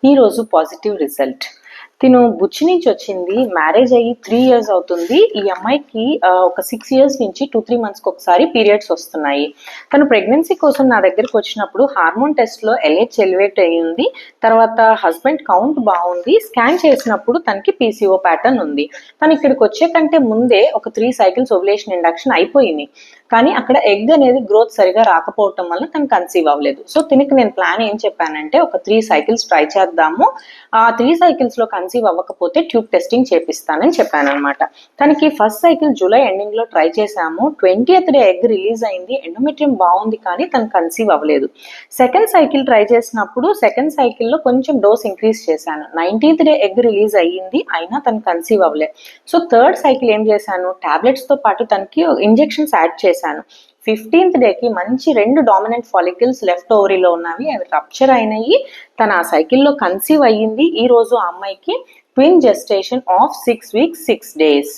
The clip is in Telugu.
ఈరోజు పాజిటివ్ రిజల్ట్. తిను బుచ్చి నుంచి వచ్చింది. మ్యారేజ్ అయ్యి 3 years అవుతుంది. ఈ అమ్మాయికి ఒక 6 years నుంచి 2-3 monthsకి ఒకసారి పీరియడ్స్ వస్తున్నాయి. తను ప్రెగ్నెన్సీ కోసం నా దగ్గరికి వచ్చినప్పుడు హార్మోన్ టెస్ట్లో LH ఎలివేట్ అయ్యింది. తర్వాత హస్బెండ్ కౌంట్ బాగుంది. స్కాన్ చేసినప్పుడు తనకి PCO ప్యాటర్న్ ఉంది. తను ఇక్కడికి వచ్చే కంటే ముందే ఒక 3 cycles ఓవ్యులేషన్ ఇండక్షన్ అయిపోయింది. కానీ అక్కడ ఎగ్ అనేది గ్రోత్ సరిగా రాకపోవటం వల్ల తను కన్సీవ్ అవ్వలేదు. సో తినకి నేను ప్లాన్ ఏం చెప్పానంటే ఒక 3 cycles ట్రై చేద్దాము. ఆ 3 cyclesలో కన్సీవ్ అవ్వకపోతే ట్యూబ్ టెస్టింగ్ చేపిస్తానని చెప్పాను అనమాట. తనకి ఫస్ట్ సైకిల్ జూలై ఎండింగ్లో ట్రై చేశాము. 20th day ఎగ్ రిలీజ్ అయింది. ఎండోమెట్రియం బాగుంది కానీ తను కన్సీవ్ అవ్వలేదు. సెకండ్ సైకిల్ ట్రై చేసినప్పుడు సెకండ్ సైకిల్లో కొంచెం డోస్ ఇంక్రీజ్ చేశాను. 19th day ఎగ్ రిలీజ్ అయ్యింది, అయినా తను కన్సీవ్ అవ్వలేదు. సో థర్డ్ సైకిల్ ఏం చేశాను, టాబ్లెట్స్తో పాటు తనకి ఇంజెక్షన్స్ యాడ్ చేశాను. 15th డేకి మంచి 2 డామినెంట్ ఫాలికల్స్ లెఫ్ట్ ఓవరీలో ఉన్నవి, అవి రప్చర్ అయినాయి. తన ఆ సైకిల్లో కన్సీవ్ అయ్యింది. ఈ రోజు ఆ అమ్మాయికి twin gestation of 6 weeks 6 days.